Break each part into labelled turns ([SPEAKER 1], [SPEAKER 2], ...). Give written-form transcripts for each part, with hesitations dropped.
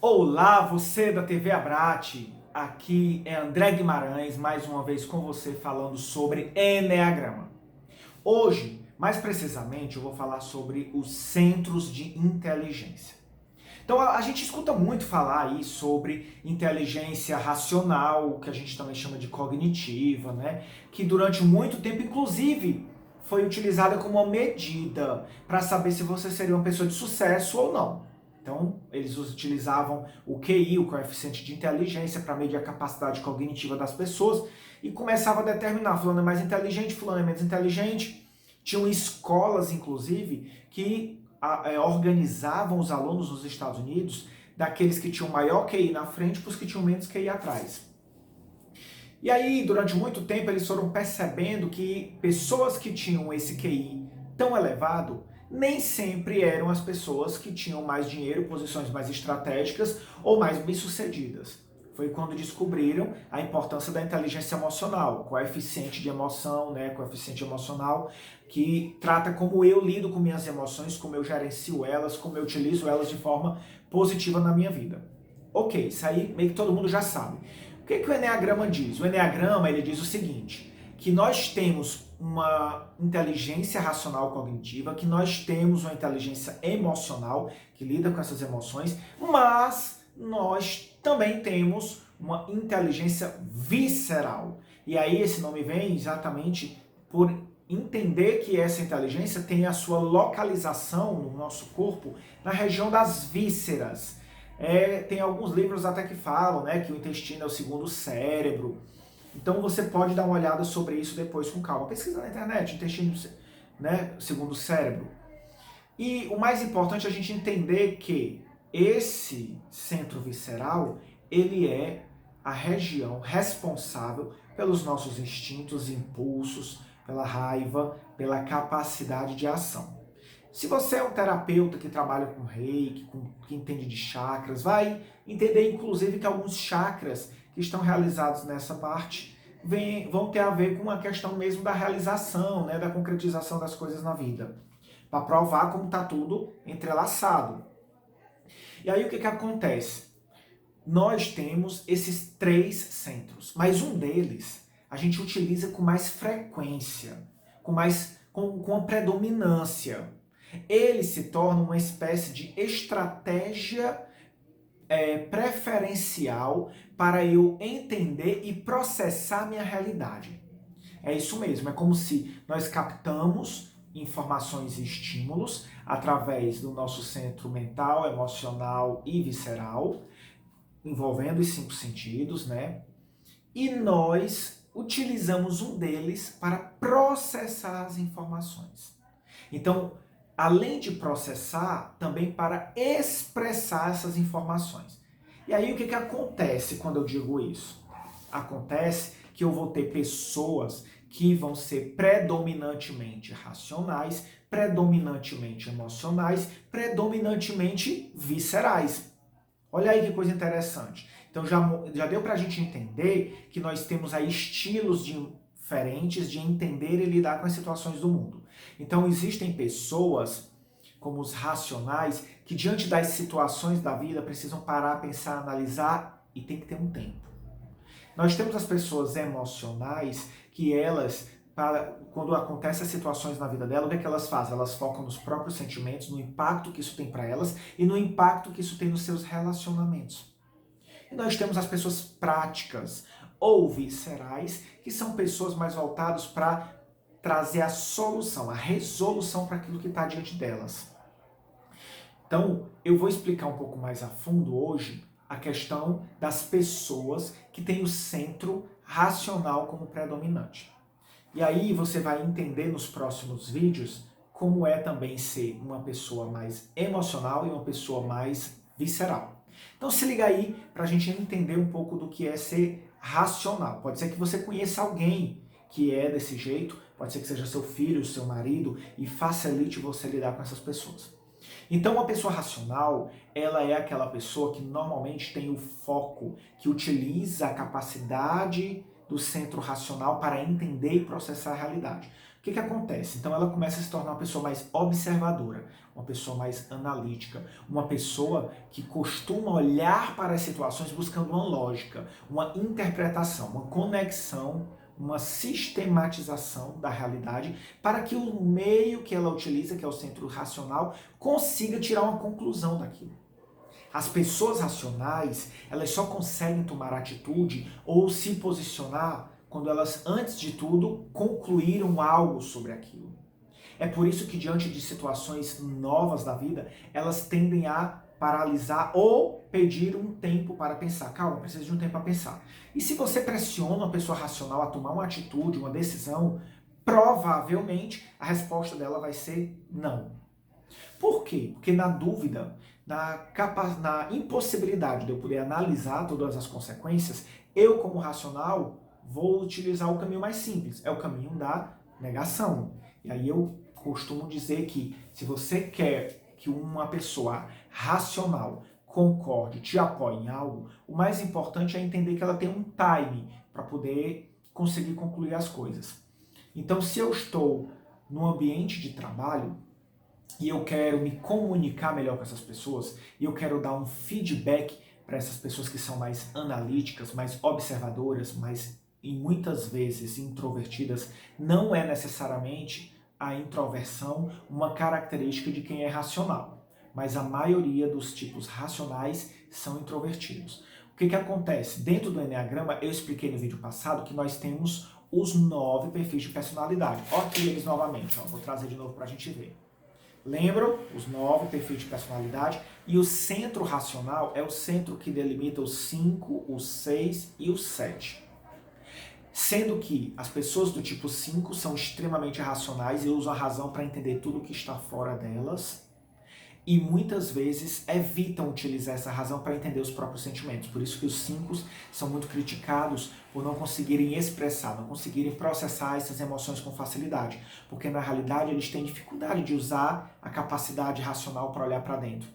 [SPEAKER 1] Olá, você da TV Abrate, aqui é André Guimarães, mais uma vez com você falando sobre Eneagrama. Hoje, mais precisamente, eu vou falar sobre os centros de inteligência. Então, a gente escuta muito falar aí sobre inteligência racional, que a gente também chama de cognitiva, né? Que durante muito tempo, inclusive, foi utilizada como uma medida para saber se você seria uma pessoa de sucesso ou não. Então, eles utilizavam o QI, o coeficiente de inteligência, para medir a capacidade cognitiva das pessoas e começava a determinar, fulano é mais inteligente, fulano é menos inteligente. Tinham escolas, inclusive, que organizavam os alunos nos Estados Unidos daqueles que tinham maior QI na frente para os que tinham menos QI atrás. E aí, durante muito tempo, eles foram percebendo que pessoas que tinham esse QI tão elevado nem sempre eram as pessoas que tinham mais dinheiro, posições mais estratégicas ou mais bem-sucedidas. Foi quando descobriram a importância da inteligência emocional, coeficiente de emoção, né, coeficiente emocional, que trata como eu lido com minhas emoções, como eu gerencio elas, como eu utilizo elas de forma positiva na minha vida. Ok, isso aí meio que todo mundo já sabe. O que o Eneagrama diz? O Eneagrama ele diz o seguinte, que nós temos uma inteligência racional cognitiva, que nós temos uma inteligência emocional, que lida com essas emoções, mas nós também temos uma inteligência visceral. E aí esse nome vem exatamente por entender que essa inteligência tem a sua localização no nosso corpo na região das vísceras. Tem alguns livros até que falam, né, que o intestino é o segundo cérebro. Então você pode dar uma olhada sobre isso depois com calma. Pesquisa na internet, intestino, né, segundo cérebro. E o mais importante é a gente entender que esse centro visceral, ele é a região responsável pelos nossos instintos, impulsos, pela raiva, pela capacidade de ação. Se você é um terapeuta que trabalha com reiki, que entende de chakras, vai entender inclusive que alguns chakras que estão realizados nessa parte vão ter a ver com a questão mesmo da realização, né, da concretização das coisas na vida. Para provar como está tudo entrelaçado. E aí o que acontece? Nós temos esses três centros, mas um deles a gente utiliza com mais frequência, com a predominância. Ele se torna uma espécie de estratégia preferencial para eu entender e processar minha realidade. É isso mesmo, é como se nós captamos informações e estímulos através do nosso centro mental, emocional e visceral, envolvendo os cinco sentidos, né? E nós utilizamos um deles para processar as informações. Então, além de processar, também para expressar essas informações. E aí o que acontece quando eu digo isso? Acontece que eu vou ter pessoas que vão ser predominantemente racionais, predominantemente emocionais, predominantemente viscerais. Olha aí que coisa interessante. Então já deu para a gente entender que nós temos aí estilos diferentes de entender e lidar com as situações do mundo. Então existem pessoas, como os racionais, que diante das situações da vida precisam parar, pensar, analisar e tem que ter um tempo. Nós temos as pessoas emocionais que elas, quando acontecem situações na vida dela, o que é que elas fazem? Elas focam nos próprios sentimentos, no impacto que isso tem para elas e no impacto que isso tem nos seus relacionamentos. E nós temos as pessoas práticas ou viscerais, que são pessoas mais voltadas para trazer a solução, a resolução para aquilo que está diante delas. Então, eu vou explicar um pouco mais a fundo hoje a questão das pessoas que têm o centro racional como predominante. E aí você vai entender nos próximos vídeos como é também ser uma pessoa mais emocional e uma pessoa mais visceral. Então se liga aí para a gente entender um pouco do que é ser racional. Pode ser que você conheça alguém que é desse jeito, pode ser que seja seu filho, seu marido, e facilite você lidar com essas pessoas. Então, uma pessoa racional, ela é aquela pessoa que normalmente tem o foco, que utiliza a capacidade do centro racional para entender e processar a realidade. O que acontece? Então ela começa a se tornar uma pessoa mais observadora, uma pessoa mais analítica, uma pessoa que costuma olhar para as situações buscando uma lógica, uma interpretação, uma conexão, uma sistematização da realidade para que o meio que ela utiliza, que é o centro racional, consiga tirar uma conclusão daquilo. As pessoas racionais, elas só conseguem tomar atitude ou se posicionar quando elas, antes de tudo, concluíram algo sobre aquilo. É por isso que, diante de situações novas da vida, elas tendem a paralisar ou pedir um tempo para pensar. Calma, preciso de um tempo para pensar. E se você pressiona uma pessoa racional a tomar uma atitude, uma decisão, provavelmente a resposta dela vai ser não. Por quê? Porque na dúvida, na impossibilidade de eu poder analisar todas as consequências, eu, como racional, vou utilizar o caminho mais simples. É o caminho da negação. E aí eu costumo dizer que se você quer que uma pessoa racional concorde, te apoie em algo, o mais importante é entender que ela tem um time para poder conseguir concluir as coisas. Então, se eu estou no ambiente de trabalho, e eu quero me comunicar melhor com essas pessoas, e eu quero dar um feedback para essas pessoas que são mais analíticas, mais observadoras, mas e muitas vezes introvertidas, não é necessariamente a introversão uma característica de quem é racional, mas a maioria dos tipos racionais são introvertidos. O que acontece? Dentro do Enneagrama, eu expliquei no vídeo passado que nós temos os 9 perfis de personalidade. Olha aqui eles novamente, vou trazer de novo para a gente ver. Lembram? Os 9 perfis de personalidade. E o centro racional é o centro que delimita os 5, os 6 e os 7. Sendo que as pessoas do tipo 5 são extremamente racionais e usam a razão para entender tudo que está fora delas. E muitas vezes evitam utilizar essa razão para entender os próprios sentimentos. Por isso que os 5 são muito criticados por não conseguirem expressar, não conseguirem processar essas emoções com facilidade. Porque na realidade eles têm dificuldade de usar a capacidade racional para olhar para dentro.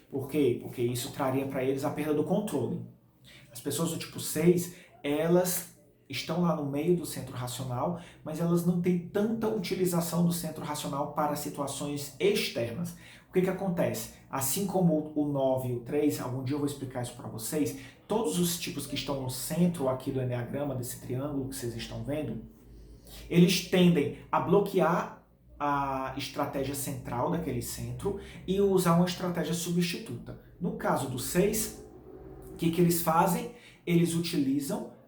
[SPEAKER 1] Por quê? Porque isso traria para eles a perda do controle. As pessoas do tipo 6, elas estão lá no meio do centro racional, mas elas não têm tanta utilização do centro racional para situações externas. O que acontece? Assim como o 9 e o 3, algum dia eu vou explicar isso para vocês, todos os tipos que estão no centro aqui do Enneagrama, desse triângulo que vocês estão vendo, eles tendem a bloquear a estratégia central daquele centro e usar uma estratégia substituta. No caso do 6, o que eles fazem? Eles utilizam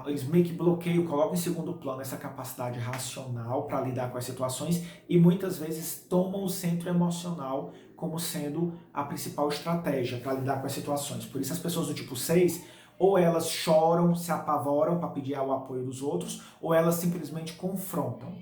[SPEAKER 1] eles meio que bloqueiam, colocam em segundo plano essa capacidade racional para lidar com as situações e muitas vezes tomam o centro emocional como sendo a principal estratégia para lidar com as situações. Por isso as pessoas do tipo 6, ou elas choram, se apavoram para pedir o apoio dos outros, ou elas simplesmente confrontam.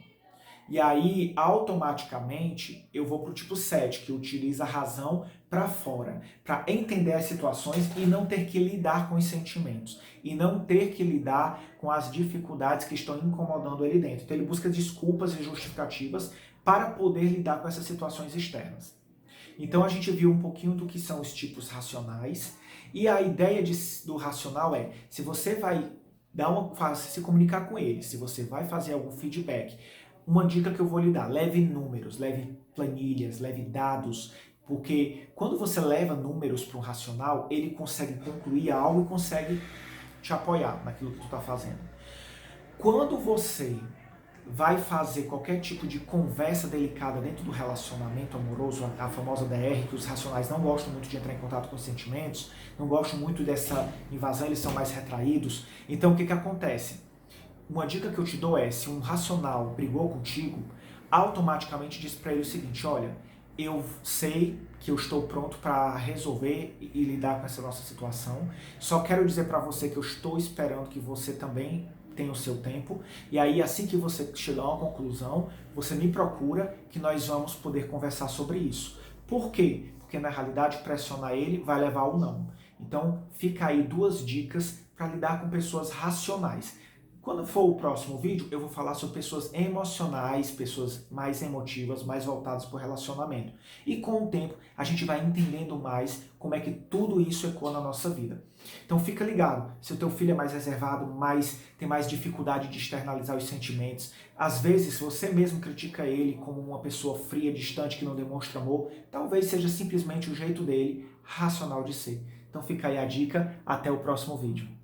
[SPEAKER 1] E aí, automaticamente, eu vou para o tipo 7, que utiliza a razão para fora, para entender as situações e não ter que lidar com os sentimentos, e não ter que lidar com as dificuldades que estão incomodando ele dentro. Então ele busca desculpas e justificativas para poder lidar com essas situações externas. Então a gente viu um pouquinho do que são os tipos racionais, e a ideia do racional é, se você vai se comunicar com ele, se você vai fazer algum feedback, uma dica que eu vou lhe dar, leve números, leve planilhas, leve dados, porque quando você leva números para um racional, ele consegue concluir algo e consegue te apoiar naquilo que tu está fazendo. Quando você vai fazer qualquer tipo de conversa delicada dentro do relacionamento amoroso, a famosa DR, que os racionais não gostam muito de entrar em contato com os sentimentos, não gostam muito dessa invasão, eles são mais retraídos. Então o que acontece? Uma dica que eu te dou é, se um racional brigou contigo, automaticamente diz para ele o seguinte, olha, eu sei que eu estou pronto para resolver e lidar com essa nossa situação, só quero dizer para você que eu estou esperando que você também tenha o seu tempo, e aí assim que você chegar a uma conclusão, você me procura que nós vamos poder conversar sobre isso. Por quê? Porque na realidade pressionar ele vai levar ao não. Então fica aí 2 dicas para lidar com pessoas racionais. Quando for o próximo vídeo, eu vou falar sobre pessoas emocionais, pessoas mais emotivas, mais voltadas para o relacionamento. E com o tempo, a gente vai entendendo mais como é que tudo isso ecoa na nossa vida. Então fica ligado, se o teu filho é mais reservado, tem mais dificuldade de externalizar os sentimentos, às vezes você mesmo critica ele como uma pessoa fria, distante, que não demonstra amor, talvez seja simplesmente o jeito dele, racional de ser. Então fica aí a dica, até o próximo vídeo.